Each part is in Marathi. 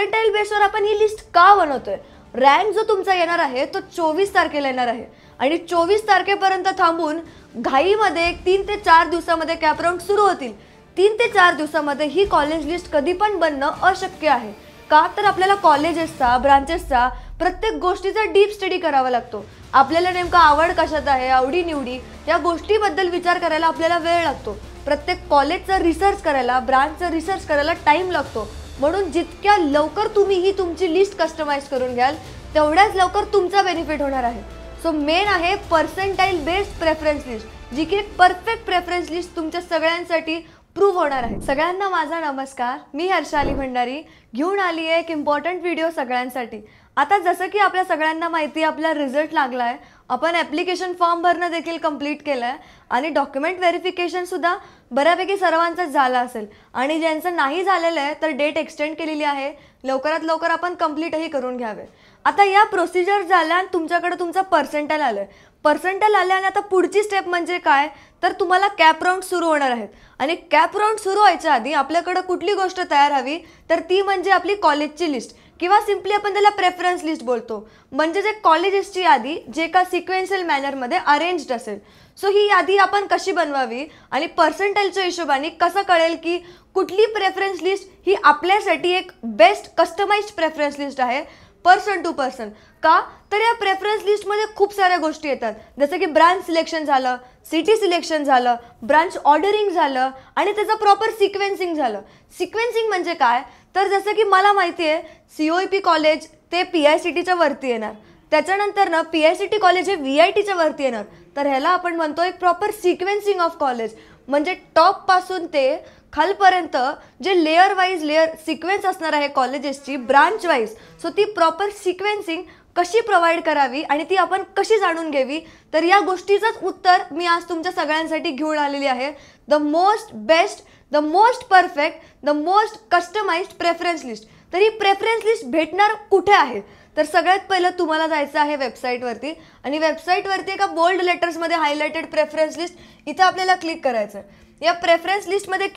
पर्सेंटाइल बेसवर आपण ही लिस्ट का बनवतोय? रँक जो तुमचा येणार आहे तो 24 तारखेला येणार आहे आणि 24 तारखेपर्यंत थांबून घाईमध्ये 3 ते 4 दिवसामध्ये कॅप राऊंड सुरू होतील. 3 ते 4 दिवसामध्ये ही कॉलेज लिस्ट कधी पण बनणं अशक्य आहे. का तर आपल्याला कॉलेजेसचा, ब्रांचेसचा प्रत्येक गोष्टीचा डीप स्टडी करावा लागतो. आपल्याला नेमका आवड कशात आहे, आवडीनिवडी या गोष्टीबद्दल विचार करायला आपल्याला वेळ लागतो. प्रत्येक कॉलेजचा रिसर्च करायला, ब्रांचचा रिसर्च करायला टाईम लागतो. म्हणून जितक्या लवकर तुम्ही ही तुमची लिस्ट कस्टमाइज करून घ्याल तेवढ्याच लवकर तुमचा बेनिफिट होणार आहे. सो मेन आहे पर्सेंटाइल बेस्ड प्रेफरन्स लिस्ट, जी की एक परफेक्ट प्रेफरन्स लिस्ट तुमच्या सगळ्यांसाठी प्रूव्ह होणार आहे. सगळ्यांना माझा नमस्कार. मी हर्षाली भंडारी घेऊन आली आहे एक इम्पॉर्टंट व्हिडिओ सगळ्यांसाठी. आता जसं की आपल्या सगळ्यांना माहिती आहे आपला रिझल्ट लागला आहे, आपण ॲप्लिकेशन फॉर्म भरणं देखील कंप्लीट केलं आहे आणि डॉक्युमेंट व्हेरिफिकेशनसुद्धा बऱ्यापैकी सर्वांचंच झालं असेल आणि ज्यांचं नाही झालेलं आहे तर डेट एक्सटेंड केलेली आहे. लवकरात लवकर आपण कंप्लीटही करून घ्यावे. आता या प्रोसिजर झाल्या आणि तुमच्याकडे तुमचा पर्सेंटाइल आलं आहे. पर्सेंटाइल आले आणि आता पुढची स्टेप म्हणजे काय तर तुम्हाला कॅप राऊंड सुरू होणार आहेत आणि कॅप राऊंड सुरू व्हायच्या आधी आपल्याकडे कुठली गोष्ट तयार हवी तर ती म्हणजे आपली कॉलेजची लिस्ट किंवा सिम्पली आपण त्याला प्रेफरन्स लिस्ट बोलतो. म्हणजे जे कॉलेजेसची यादी जे का सिक्वेन्शियल मॅनरमध्ये अरेंज्ड असेल. सो ही यादी आपण कशी बनवावी आणि पर्सेंटाइलच्या हिशोबाने कसं कळेल की कुठली प्रेफरन्स लिस्ट ही आपल्यासाठी एक बेस्ट कस्टमाइज्ड प्रेफरन्स लिस्ट आहे पर्सन टू पर्सन. का तर या प्रेफरन्स लिस्टमध्ये खूप साऱ्या गोष्टी येतात, जसं की ब्रांच सिलेक्शन झालं, सिटी सिलेक्शन झालं, ब्रांच ऑर्डरिंग झालं आणि त्याचं प्रॉपर सिक्वेन्सिंग झालं. सिक्वेन्सिंग म्हणजे काय तर जसं की मला माहिती आहे COEP कॉलेज ते PICTच्या वरती येणार, त्याच्यानंतर ना PICT कॉलेज हे VITच्या वरती येणार. तर ह्याला आपण म्हणतो एक प्रॉपर सिक्वेन्सिंग ऑफ कॉलेज. म्हणजे टॉपपासून ते खालपर्यंत जे लेअर वाईज सिक्वेन्स असणार आहे कॉलेजेसची ब्रांच वाईज. सो ती प्रॉपर सिक्वेन्सिंग कशी प्रोव्हाइड करावी आणि ती आपण कशी जाणून घ्यावी तर या गोष्टीचंच उत्तर मी आज तुमच्या सगळ्यांसाठी घेऊन आलेली आहे. The most best, the most perfect, the most customized preference list. तर ही प्रेफरन्स लिस्ट भेटणार कुठे आहे तर सगळ्यात पहिलं तुम्हाला जायचं आहे वेबसाईटवरती आणि वेबसाईटवरती एका बोल्ड लेटर्समध्ये हायलाइटेड प्रेफरन्स लिस्ट इथं आपल्याला क्लिक करायचं आहे. या प्रेफरन्स लिस्टमध्ये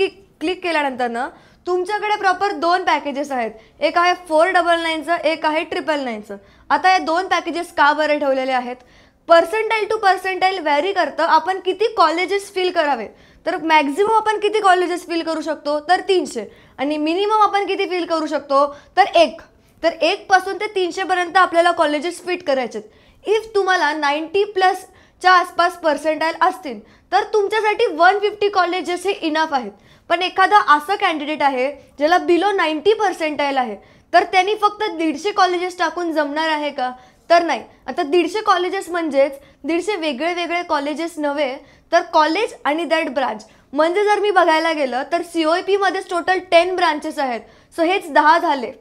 क्लिक केल्यानंतर ना तुमच्याकडे प्रॉपर 2 पॅकेजेस आहेत. एक आहे 499चं, एक आहे 999चं. आता या 2 पॅकेजेस का बरं ठेवलेले आहेत? पर्सेंटाइल टू पर्सेंटाइल व्हॅरी करतं आपण किती कॉलेजेस फिल करावे. तर मॅक्झिमम आपण किती कॉलेजेस फिल करू शकतो तर 300 आणि मिनिमम आपण किती फिल करू शकतो तर 1. तर 1 पासून ते 300 पर्यंत आपल्याला कॉलेजेस फिट करायचे. इफ तुम्हाला 90+ आसपास पर्सेंटाइल असतील तर तुमच्यासाठी 150 कॉलेजेस हे इनफ आहेत. पण एखादा असं कॅन्डिडेट आहे ज्याला बिलो 90 पर्सेंटाइल आहे तर त्यांनी फक्त 150 कॉलेजेस टाकून जमणार आहे का तर नाही. आता 150 कॉलेजेस म्हणजेच 150 वेगळे कॉलेजेस नव्हे तर कॉलेज आणि दॅट ब्रांच. म्हणजे जर मी बघायला गेलं तर COEP मध्येच टोटल 10 ब्रांचेस आहेत. सो हेच 10 झाले.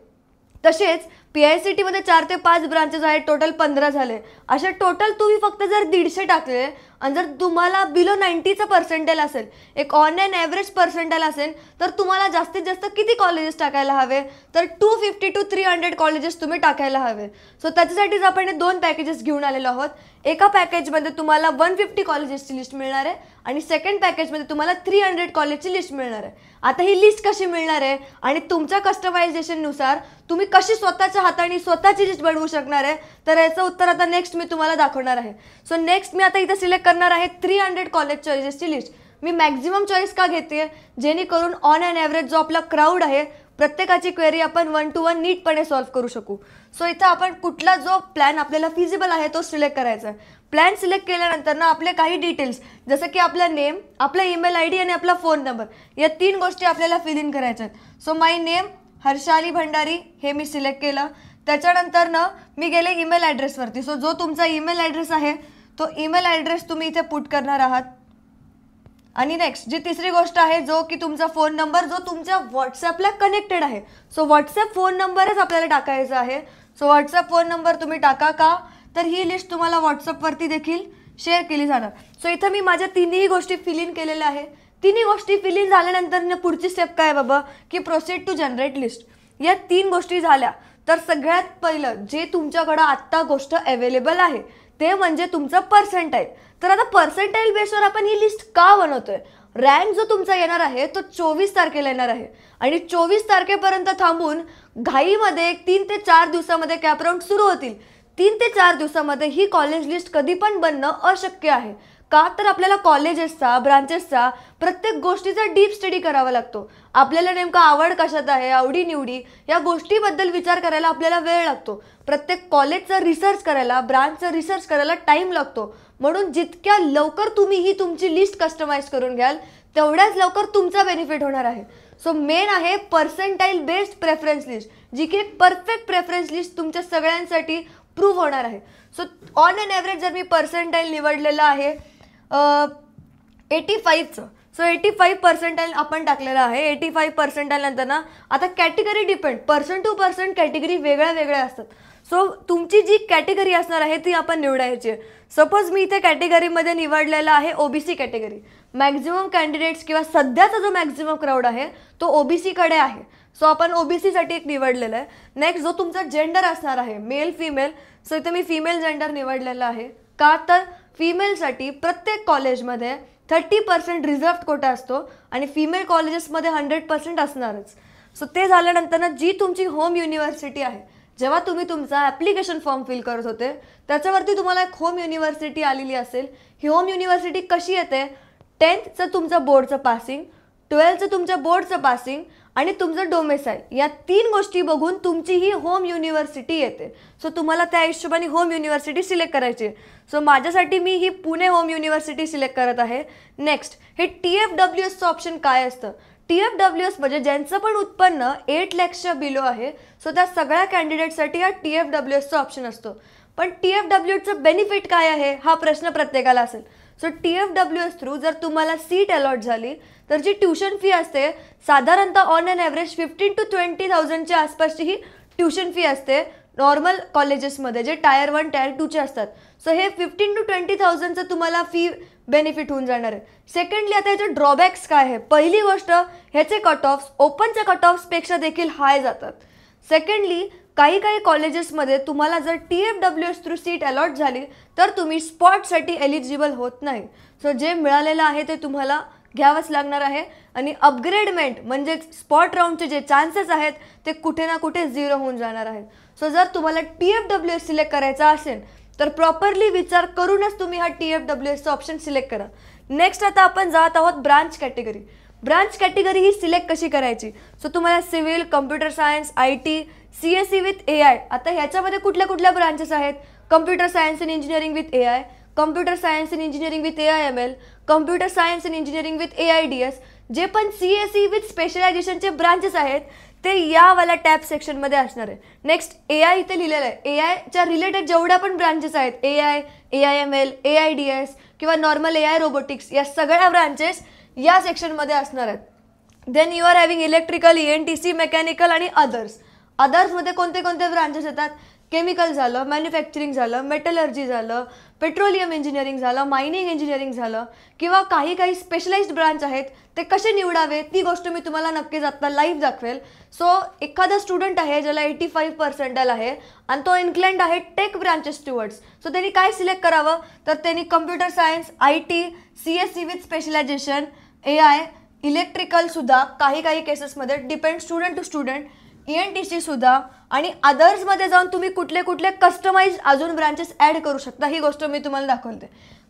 तसेच PICT मध्ये 4 ते 5 ब्रांचेस आहेत, टोटल 15 झाले. अशा टोटल तुम्ही फक्त जर 150 टाकले आणि जर तुम्हाला बिलो 90चं पर्सेंटाइल असेल, एक ऑन अँड ॲव्हरेज पर्सेंटाइल असेल तर तुम्हाला जास्तीत जास्त किती कॉलेजेस टाकायला हवे तर 250 to 300 कॉलेजेस तुम्ही टाकायला हवे. सो त्याच्यासाठीच आपण हे 2 पॅकेजेस घेऊन आलेलो आहोत. एका पॅकेजमध्ये तुम्हाला 150 कॉलेजेसची लिस्ट मिळणार आहे आणि सेकंड पॅकेजमध्ये तुम्हाला 300 कॉलेजची लिस्ट मिळणार आहे. आता ही लिस्ट कशी मिळणार आहे आणि तुमच्या कस्टमायझेशननुसार तुम्ही कशी स्वतःच्या हाताने स्वतःची लिस्ट बनवू शकणार आहे तर याचं उत्तर आता नेक्स्ट मी तुम्हाला दाखवणार आहे. सो नेक्स्ट मी आता इथे सिलेक्ट करणार आहे 300 कॉलेज चॉईसेसची लिस्ट. मी मॅक्झिमम चॉईस का घेते जेणेकरून ऑन अँड ॲव्हरेज जो आपला क्राऊड आहे प्रत्येकाची क्वेरी आपण 1 to 1 नीटपणे सॉल्व्ह करू शकू. सो इथं आपण कुठला जो प्लॅन आपल्याला फिजिबल आहे तो सिलेक्ट करायचा आहे. प्लॅन सिलेक्ट केल्यानंतर ना आपले काही डिटेल्स जसं की आपला नेम, आपला ईमेल ID आणि आपला फोन नंबर या 3 गोष्टी आपल्याला फिल इन करायच्या आहेत. So my name Harshali Bhandari हे मी सिलेक्ट केलं. त्याच्यानंतर ना मी गेले ईमेल ॲड्रेसवरती. सो जो तुमचा ईमेल ॲड्रेस आहे तो ईमेल ॲड्रेस तुम्ही इथे पुट करणार आहात. आणि नेक्स्ट जी तिसरी गोष्ट आहे जो की तुमचा फोन नंबर जो तुमच्या व्हॉट्सॲपला कनेक्टेड आहे. सो व्हॉट्सॲप फोन नंबरच आपल्याला टाकायचा आहे. सो व्हॉट्सॲप फोन नंबर तुम्ही टाका. का तर ही लिस्ट तुम्हाला व्हॉट्सॲपवरती देखील शेअर केली जाणार. सो इथं मी माझ्या 3ही गोष्टी फिल इन केलेल्या आहे. 3ही गोष्टी फिल इन झाल्यानंतर पुढची स्टेप काय बाबा की प्रोसीड टू जनरेट लिस्ट. या 3 गोष्टी झाल्या तर सगळ्यात पहिलं जे तुमच्याकडं आत्ता गोष्ट अवेलेबल आहे ते म्हणजे तुमचं पर्सेंटाइल. तर आता पर्सेंटाइल बेसवर आपण ही लिस्ट का बनवतोय? रँक जो तुमचा येणार आहे तो 24 तारखेला येणार आहे आणि 24 तारखेपर्यंत थांबून घाईमध्ये 3 ते 4 दिवसामध्ये कॅप राऊंड सुरू होतील. 3 ते 4 दिवसामध्ये ही कॉलेज लिस्ट कधी पण बनणं अशक्य आहे. का तर आपल्याला कॉलेजेसचा ब्रांचेसचा प्रत्येक गोष्टीचा डीप स्टडी करावा लागतो. आपल्याला नेमका आवड कशात आहे, आवडीनिवडी या गोष्टीबद्दल विचार करायला आपल्याला वेळ लागतो. प्रत्येक कॉलेजचा रिसर्च करायला, ब्रांचचा रिसर्च करायला टाईम लागतो. म्हणून जितक्या लवकर तुम्ही ही तुमची लिस्ट कस्टमाइज करून घ्याल तेवढ्याच लवकर तुमचा बेनिफिट होणार आहे. सो मेन आहे पर्सेंटाईल बेस्ड प्रेफरन्स लिस्ट, जी की एक परफेक्ट प्रेफरन्स लिस्ट तुमच्या सगळ्यांसाठी प्रूव्ह होणार आहे. सो ऑन एन ॲव्हरेज जर मी पर्सेंटाईल निवडलेलं आहे 85चं, सो 85 पर्सेंटाईल आपण टाकलेलं आहे. 85 पर्सेंटाईल नंतर ना आता category depend, person to person category वेगळ्या वेगळ्या असतात. सो तुमची जी कॅटेगरी असणार आहे ती आपण निवडायची आहे. सपोज मी इथे कॅटेगरीमध्ये निवडलेला आहे ओबीसी कॅटेगरी. मॅक्झिमम कॅन्डिडेट्स किंवा सध्याचा जो मॅक्झिमम क्राऊड आहे तो ओबीसीकडे आहे. सो आपण ओबीसीसाठी एक निवडलेलं आहे. नेक्स्ट जो तुमचा जेंडर असणार आहे मेल फिमेल, सो इथे मी फिमेल जेंडर निवडलेलं आहे. का तर फिमेलसाठी प्रत्येक कॉलेजमध्ये 30% रिझर्व्ड कोटा असतो आणि फिमेल कॉलेजेसमध्ये 100% असणारच. सो ते झाल्यानंतर ना जी तुमची होम युनिव्हर्सिटी आहे, जेव्हा तुम्ही तुमचा ॲप्लिकेशन फॉर्म फिल करत होते त्याच्यावरती तुम्हाला एक होम युनिव्हर्सिटी आलेली असेल. ही होम युनिव्हर्सिटी कशी येते, 10thचं तुमचं बोर्डचं पासिंग, 12thचं तुमच्या बोर्डचं पासिंग आणि तुमचं डोमेसाईल या 3 गोष्टी बघून तुमची ही होम युनिव्हर्सिटी येते. सो तुम्हाला त्या हिशोबाने होम युनिव्हर्सिटी सिलेक्ट करायची आहे. सो माझ्यासाठी मी ही पुणे होम युनिव्हर्सिटी सिलेक्ट करत आहे. नेक्स्ट हे TFWSचं ऑप्शन काय असतं, TFWS म्हणजे ज्यांचं पण उत्पन्न 8 लाखच्या बिलो आहे. सो त्या सगळ्या कॅन्डिडेटसाठी हा TFWSचा ऑप्शन असतो. पण TFWSचं बेनिफिट काय आहे हा प्रश्न प्रत्येकाला असेल. सो TFWS थ्रू जर तुम्हाला सीट अलॉट झाली तर जी ट्युशन फी असते साधारणतः ऑन एन ॲव्हरेज 15,000 to 20,000च्या आसपासची ही ट्युशन फी असते नॉर्मल कॉलेजेसमध्ये जे टायर 1 टायर 2चे असतात. सो हे 15,000 to 20,000चं तुम्हाला फी बेनिफिट होऊन जाणार आहे. सेकंडली आता याचे ड्रॉबॅक्स काय आहे, पहिली गोष्ट ह्याचे कट ऑफ्स ओपनच्या कट ऑफ्सपेक्षा देखील हाय जातात. सेकंडली काही कॉलेजेसमध्ये तुम्हाला जर TFWS थ्रू सीट अलॉट झाली तर तुम्ही स्पॉटसाठी एलिजिबल होत नाही. सो जे मिळालेलं आहे ते तुम्हाला घ्यावंच लागणार आहे आणि अपग्रेडमेंट म्हणजे स्पॉट राऊंडचे जे चान्सेस आहेत ते कुठे ना कुठे 0 होऊन जाणार आहेत. सो जर तुम्हाला TFWS सिलेक्ट करायचा असेल तर प्रॉपरली विचार करूनच तुम्ही हा TFWSचा ऑप्शन सिलेक्ट करा. नेक्स्ट आता आपण जात आहोत ब्रांच कॅटेगरी. ब्रांच कॅटेगरी ही सिलेक्ट कशी करायची. सो तुम्हाला civil, computer science, IT, CSE with AI. आता ह्याच्यामध्ये कुठल्या कुठल्या ब्रांचेस आहेत, computer science and engineering with AI, computer science and engineering with AIML, computer science and engineering with AIDS. जे पण CSE विथ स्पेशलायझेशनचे ब्रांचेस आहेत ते यावाला टॅब सेक्शनमध्ये असणार आहे. नेक्स्ट AI इथे लिहिलेलं आहे. AIच्या रिलेटेड जेवढ्या पण ब्रांचेस आहेत AI, AIML, AIDS किंवा नॉर्मल AI रोबोटिक्स या सगळ्या ब्रांचेस या सेक्शनमध्ये असणार आहेत. Then you are having electrical, ENTC, mechanical आणि अदर्स. अदर्समध्ये कोणते कोणते ब्रांचेस येतात, केमिकल झालं, मॅन्युफॅक्चरिंग झालं, मेटलर्जी झालं, पेट्रोलियम इंजिनिअरिंग झालं, मायनिंग इंजिनिअरिंग झालं किंवा काही स्पेशलाइज्ड ब्रांच आहेत. ते कसे निवडावे ती गोष्ट मी तुम्हाला नक्कीच आत्ता लाईव्ह दाखवेल. सो एखादा स्टुडंट आहे ज्याला 85 पर्सेंटाईल आहे आणि तो इन्क्लाइंड आहे टेक ब्रांचेस टुवर्ड्स. सो त्यांनी काय सिलेक्ट करावं तर त्यांनी computer science, IT, CSE with specialization, AI, electrical सुद्धा काही केसेसमध्ये depend student to student, ENTC सुद्धा आणि अदर्समध्ये जाऊन तुम्ही कुठले कुठले कस्टमाइज अजून ब्रांचेस ॲड करू शकता. ही गोष्ट मी तुम्हाला दाखवते.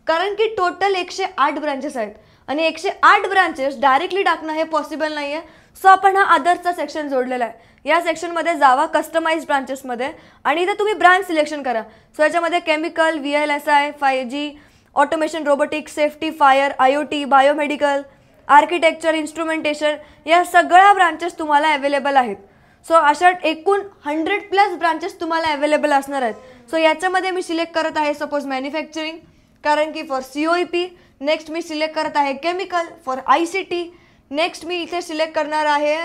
कारण की टोटल 108 ब्रांचेस आहेत आणि 108 ब्रांचेस डायरेक्टली टाकणं हे पॉसिबल नाही आहे. सो आपण हा अदर्सचा सेक्शन जोडलेला आहे. या सेक्शनमध्ये जावा कस्टमाइज ब्रांचेसमध्ये आणि इथे तुम्ही ब्रांच सिलेक्शन करा. सो याच्यामध्ये chemical, VLSI, 5G, automation, robotics, safety, fire, IoT, biomedical, architecture, instrumentation या सगळ्या ब्रांचेस तुम्हाला अवेलेबल आहेत. सो अशा एकूण 100+ ब्रांचेस तुम्हाला अवेलेबल असणार आहेत. सो याच्यामध्ये मी सिलेक्ट करत आहे सपोज मॅन्युफॅक्चरिंग कारण की for COEP. Next me select करत आहे केमिकल फॉर ICT. नेक्स्ट मी इथे सिलेक्ट करणार आहे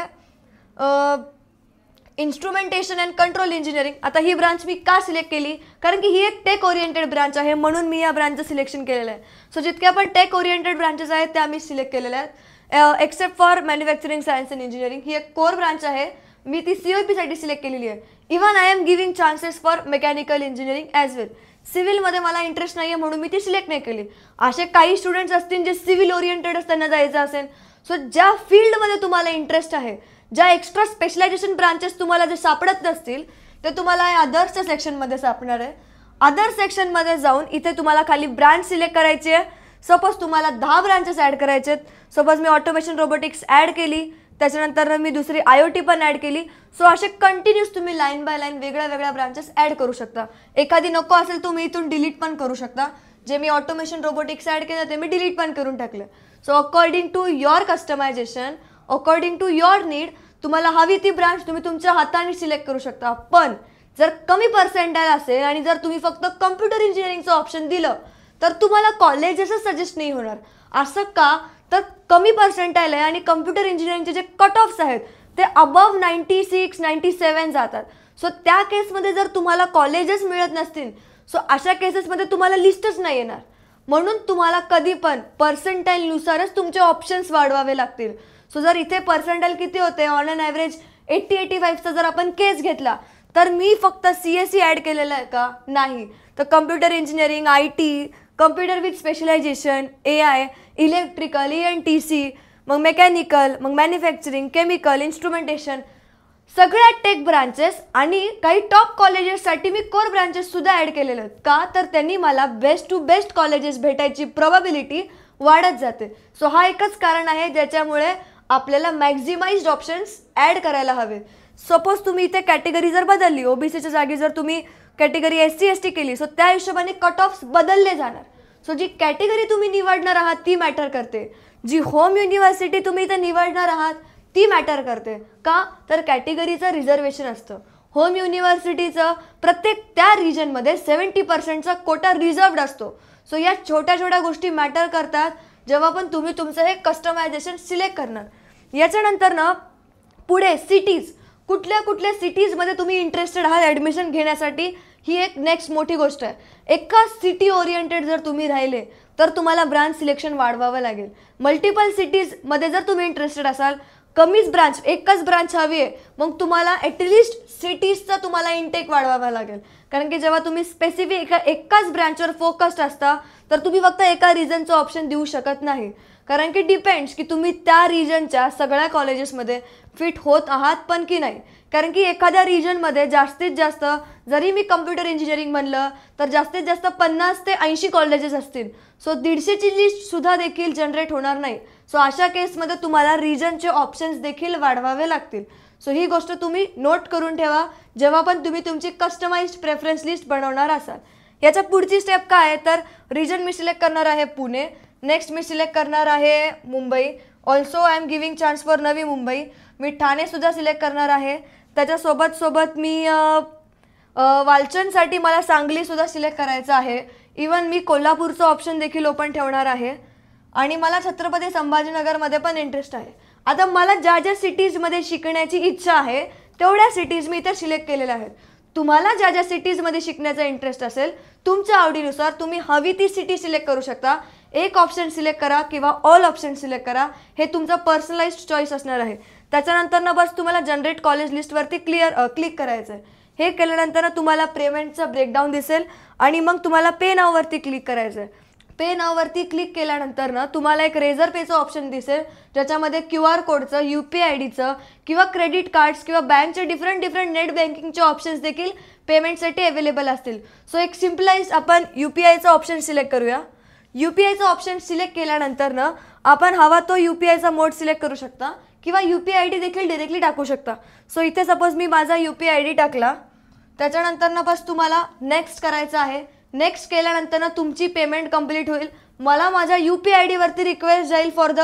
इन्स्ट्रुमेंटेशन अँड कंट्रोल इंजिनिअरिंग. आता ही ब्रांच मी का सिलेक्ट केली कारण की ही एक टेक ओरिएंटेड ब्रांच आहे म्हणून मी या ब्रांचचं सिलेक्शन केलेलं आहे. सो जितक्या पण टेक ओरिएंटेड ब्रांचेस आहेत त्या मी सिलेक्ट केलेल्या आहेत except for manufacturing science and engineering. ही एक कोर ब्रांच आहे मी ती COEP साठी सिलेक्ट केलेली आहे. Even I am giving chances for mechanical engineering as well. सिव्हिलमध्ये मला इंटरेस्ट नाही आहे म्हणून मी ती सिलेक्ट नाही केली. असे काही स्टुडंट्स असतील जे सिव्हिल ओरिएंटेडच त्यांना जायचं असेल. सो ज्या फील्डमध्ये तुम्हाला इंटरेस्ट आहे, ज्या एक्स्ट्रा स्पेशलायझेशन ब्रांचेस तुम्हाला जे सापडत नसतील ते तुम्हाला अदर्सच्या सेक्शनमध्ये सापडणार आहे. अदर सेक्शनमध्ये जाऊन इथे तुम्हाला खाली ब्रांच सिलेक्ट करायची आहे. सपोज तुम्हाला 10 ब्रांचेस ॲड करायचे आहेत. सपोज मी ऑटोमेशन रोबोटिक्स ॲड केली, त्याच्यानंतर मी दुसरी IoT पण ॲड केली. सो असे कंटिन्यूस तुम्ही लाईन बाय लाईन वेगळ्या वेगळ्या ब्रांचेस ॲड करू शकता. एखादी नको असेल तुम्ही इथून डिलीट पण करू शकता. जे मी ऑटोमेशन रोबोटिक्स ॲड केलं ते मी डिलीट पण करून टाकलं. So according to your customization, according to your need, तुम्हाला हवी ती ब्रांच तुम्ही तुमच्या हाताने सिलेक्ट करू शकता. पण जर कमी पर्सेंटाईल असेल आणि जर तुम्ही फक्त कम्प्युटर इंजिनिअरिंगचं ऑप्शन दिलं तर तुम्हाला कॉलेजेसच सजेस्ट नाही होणार. असं का? तर कमी पर्सेंटाईल आहे आणि कम्प्युटर इंजिनिअरिंगचे जे कट ऑफ्स आहेत ते अबव 96, 97 जातात. सो त्या केसमध्ये जर तुम्हाला कॉलेजेस मिळत नसतील, सो अशा केसेसमध्ये तुम्हाला लिस्टच नाही येणार. म्हणून तुम्हाला कधी पण पर्सेंटाईलनुसारच तुमचे ऑप्शन्स वाढवावे लागतील. सो जर इथे पर्सेंटाईल किती होते, ऑन अन ॲव्हरेज 80-85चा जर आपण केस घेतला तर मी फक्त CSE ॲड केलेलं आहे का? नाही. तर computer engineering, IT, computer with specialization, AI, electrical, ENTC, मग मेकॅनिकल, मग मॅन्युफॅक्चरिंग, केमिकल, इन्स्ट्रुमेंटेशन, सगळ्या टेक ब्रांचेस आणि काही टॉप कॉलेजेससाठी मी कोर ब्रांचेस सुद्धा ॲड केलेले आहेत. का? तर त्यांनी मला बेस्ट टू बेस्ट कॉलेजेस भेटायची प्रोबॅबिलिटी वाढत जाते. सो हा एकच कारण आहे ज्याच्यामुळे आपल्याला मॅक्झिमाइज्ड ऑप्शन्स ॲड करायला हवे. सपोज तुम्ही इथे कॅटेगरी जर बदलली, OBCच्या जागी जर तुम्ही कॅटेगरी SC/ST केली, सो त्या हिशोबाने कट ऑफ्स बदलले जाणार. सो जी कॅटेगरी तुम्ही निवडणार आहात ती मॅटर करते. जी होम युनिव्हर्सिटी तुम्ही इथे निवडणार आहात ती मॅटर करते. का? तर कॅटेगरीचं रिझर्वेशन असतं. होम युनिव्हर्सिटीचं प्रत्येक त्या रिजनमध्ये 70%चा कोटा रिझर्वड असतो. सो या छोट्या छोट्या गोष्टी मॅटर करतात जेव्हा पण तुम्ही तुमचं हे कस्टमायझेशन सिलेक्ट करणार. याच्यानंतर ना पुढे सिटीज, कुठल्या कुठल्या सिटीजमध्ये तुम्ही इंटरेस्टेड आहात ॲडमिशन घेण्यासाठी, ही एक नेक्स्ट मोठी गोष्ट आहे. एका सिटी ओरिएंटेड जर तुम्ही राहिले तर तुम्हाला ब्रांच सिलेक्शन वाढवावं लागेल. मल्टिपल सिटीजमध्ये जर तुम्ही इंटरेस्टेड असाल, कमीच ब्रांच, एकच ब्रांच हवी आहे, मग तुम्हाला ॲटलिस्ट सिटीजचा तुम्हाला इनटेक वाढवावा लागेल. कारण की जेव्हा तुम्ही स्पेसिफिक एकाच ब्रांचवर फोकस्ड असता तर तुम्ही फक्त एका रिजनचं ऑप्शन देऊ शकत नाही. कारण की डिपेंड्स की तुम्ही त्या रिजनच्या सगळ्या कॉलेजेसमध्ये फिट होत आहात पण की नाही. कारण की एखाद्या रिजनमध्ये जास्तीत जास्त, जरी मी कम्प्युटर इंजिनिअरिंग म्हणलं तर जास्तीत जास्त 50 ते 80 कॉलेजेस असतील. सो 150ची लिस्टसुद्धा देखील जनरेट होणार नाही. सो अशा केसमध्ये तुम्हाला रिजनचे ऑप्शन्स देखील वाढवावे लागतील. सो ही गोष्ट तुम्ही नोट करून ठेवा जेव्हा पण तुम्ही तुमची कस्टमाइज्ड प्रेफरन्स लिस्ट बनवणार असाल. याच्या पुढची स्टेप काय आहे तर रिजन मी सिलेक्ट करणार आहे पुणे. नेक्स्ट मी सिलेक्ट करणार आहे Mumbai. Also I am giving chance for Navi Mumbai. Me ठाणेसुद्धा select करणार आहे. त्याच्यासोबत मी वालचंदसाठी मला सांगलीसुद्धा सिलेक्ट करायचं आहे. इवन मी कोल्हापूरचं ऑप्शन देखील ओपन ठेवणार आहे. आणि मला छत्रपती संभाजीनगरमध्ये पण इंटरेस्ट आहे. आता मला ज्या ज्या सिटीजमध्ये शिकण्याची इच्छा आहे तेवढ्या सिटीज मी इथे सिलेक्ट केलेल्या आहेत. तुम्हाला ज्या ज्या सिटीजमध्ये शिकण्याचा इंटरेस्ट असेल तुमच्या आवडीनुसार तुम्ही हवी ती सिटी सिलेक्ट करू शकता. एक ऑप्शन सिलेक्ट करा किंवा ऑल ऑप्शन सिलेक्ट करा, हे तुमचं पर्सनलाइज्ड चॉईस असणार आहे. त्याच्यानंतर ना बस तुम्हाला जनरेट कॉलेज लिस्टवरती क्लिक करायचं आहे. हे केल्यानंतर तुम्हाला पेमेंटचं ब्रेकडाऊन दिसेल आणि मग तुम्हाला पे नाववरती क्लिक करायचं आहे. पे नाववरती क्लिक केल्यानंतर ना तुम्हाला एक रेझर पेचं ऑप्शन दिसेल ज्याच्यामध्ये QR कोडचं, UPI IDचं किंवा क्रेडिट कार्ड्स किंवा बँकचे डिफरंट नेट बँकिंगचे ऑप्शन्स देखील पेमेंटसाठी अवेलेबल असतील. सो एक सिम्पलाइज आपण UPIचा ऑप्शन सिलेक्ट करूया. UPIचा ऑप्शन सिलेक्ट केल्यानंतर ना आपण हवा तो UPIचा मोड सिलेक्ट करू शकता किंवा UPI ID देखील डायरेक्टली टाकू शकता. सो इथे सपोज मी माझा UPI ID टाकला. त्याच्यानंतर ना बस तुम्हाला नेक्स्ट करायचं आहे. नेक्स्ट केल्यानंतर ना तुमची पेमेंट कंप्लीट होईल. मला माझ्या UPI ID वरती रिक्वेस्ट जाईल for the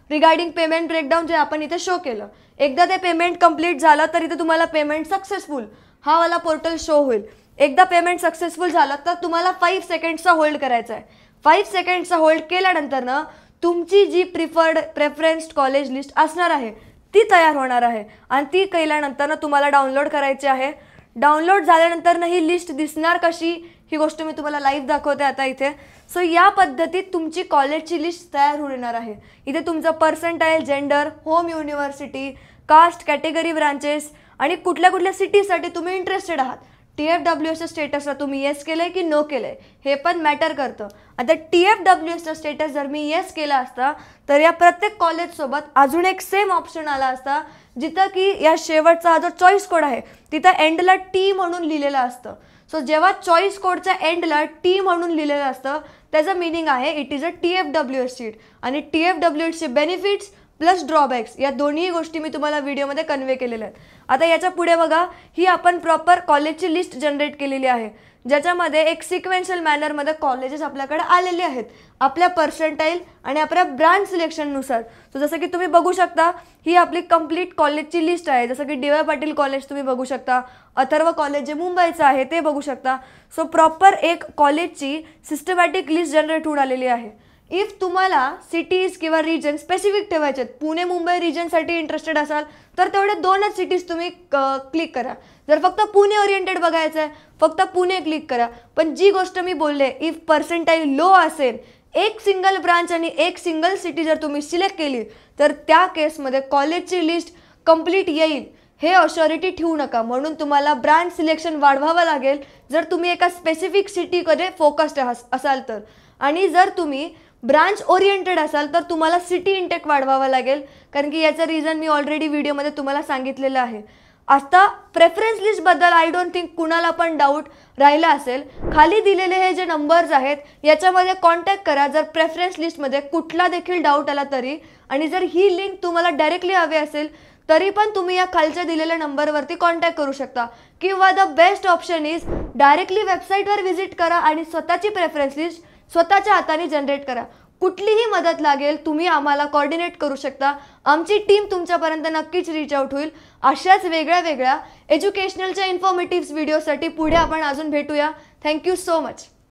regarding payment breakdown जे आपण इथे शो केलं. एकदा ते पेमेंट कंप्लीट झालं तर इथे तुम्हाला पेमेंट सक्सेसफुल हा वाला पोर्टल शो होईल. एकदा पेमेंट सक्सेसफुल झालं तर तुम्हाला 5 सेकंड्सचा होल्ड करायचा आहे. 5 सेकंड्सचा होल्ड केल्यानंतर ना तुमची जी प्रेफरन्स्ड कॉलेज लिस्ट असणार आहे ती तयार होणार आहे आणि ती केल्यानंतर ना तुम्हाला डाउनलोड करायची आहे. डाउनलोड झाल्यानंतर ना ही लिस्ट दिसणार कशी ही गोष्ट मी तुम्हाला लाईव्ह दाखवते आता इथे. सो या पद्धतीत तुमची कॉलेजची लिस्ट तयार होऊन येणार आहे. इथे तुमचं percentile, gender, home university, caste, category branches आणि कुठल्या कुठल्या सिटीजसाठी तुम्ही इंटरेस्टेड आहात. TFWSच्या स्टेटसला तुम्ही येस केलंय की नो केलंय हे पण मॅटर करतं. आता TFWSचा स्टेटस जर मी येस केला असता तर या प्रत्येक कॉलेजसोबत अजून एक सेम ऑप्शन आला असता, जिथं की या शेवटचा हा जो चॉईस कोड आहे तिथं एंडला T म्हणून लिहिलेलं असतं. सो जेव्हा चॉईस कोडच्या एंडला T म्हणून लिहिलेलं असतं त्याचं मिनिंग आहे it is a TFWS seat. आणि TFWSचे बेनिफिट्स प्लस ड्रॉबॅक्स या दोन्ही गोष्टी मी तुम्हाला व्हिडिओमध्ये कन्वे केलेल्या आहेत. आता याच्या पुढे बघा, ही आपण प्रॉपर कॉलेजची लिस्ट जनरेट केलेली आहे, ज्याच्यामध्ये एक सिक्वेन्शियल मॅनरमध्ये कॉलेजेस आपल्याकडे आलेले आहेत आपल्या पर्सेंटाईल आणि आपल्या ब्रांच सिलेक्शननुसार. सो जसं की तुम्ही बघू शकता ही आपली कंप्लीट कॉलेजची लिस्ट आहे. जसं की DY पाटील कॉलेज तुम्ही बघू शकता, अथर्व कॉलेज जे मुंबईचं आहे ते बघू शकता. सो प्रॉपर एक कॉलेजची सिस्टमॅटिक लिस्ट जनरेट होऊन आलेली आहे. इफ तुम्हाला सिटीज किंवा रिजन स्पेसिफिक ठेवायचे आहेत, पुणे मुंबई रिजनसाठी इंटरेस्टेड असाल तर तेवढे 2च सिटीज तुम्ही क्लिक करा. जर फक्त पुणे ओरिएंटेड बघायचं आहे फक्त पुणे क्लिक करा. पण जी गोष्ट मी बोलले, इफ पर्सेंटाईल लो असेल, एक सिंगल ब्रांच आणि एक सिंगल सिटी जर तुम्ही सिलेक्ट केली तर त्या केसमध्ये कॉलेजची लिस्ट कंप्लीट येईल हे अश्युरिटी ठेवू नका. म्हणून तुम्हाला ब्रांच सिलेक्शन वाढवावं लागेल जर तुम्ही एका स्पेसिफिक सिटीकडे फोकस्ड असाल तर. आणि जर तुम्ही ब्रांच ओरिएंटेड असाल तर तुम्हाला सिटी इंटेक वाढवावा लागेल, कारण की याचं रिझन मी ऑलरेडी व्हिडिओमध्ये तुम्हाला सांगितलेलं आहे. आता प्रेफरन्स लिस्टबद्दल आय डोंट थिंक कुणाला पण डाऊट राहिला असेल. खाली दिलेले हे जे नंबर्स आहेत याच्यामध्ये कॉन्टॅक्ट करा जर प्रेफरन्स लिस्टमध्ये कुठला देखील डाऊट आला तरी. आणि जर ही लिंक तुम्हाला डायरेक्टली हवी असेल तरी पण तुम्ही या खालच्या दिलेल्या नंबरवरती कॉन्टॅक्ट करू शकता. किंवा the best option is directly वेबसाईटवर व्हिजिट करा आणि स्वतःची प्रेफरन्स लिस्ट स्वतःच्या हाताने जनरेट करा. कुठलीही मदत लागेल तुम्ही आम्हाला कोऑर्डिनेट करू शकता. आमची टीम तुमच्यापर्यंत नक्कीच रीच आउट होईल. अशाच वेगळ्या वेगळ्या एज्युकेशनलच्या इन्फॉर्मेटिव्ह व्हिडिओसाठी पुढे आपण अजून भेटूया. Thank you so much.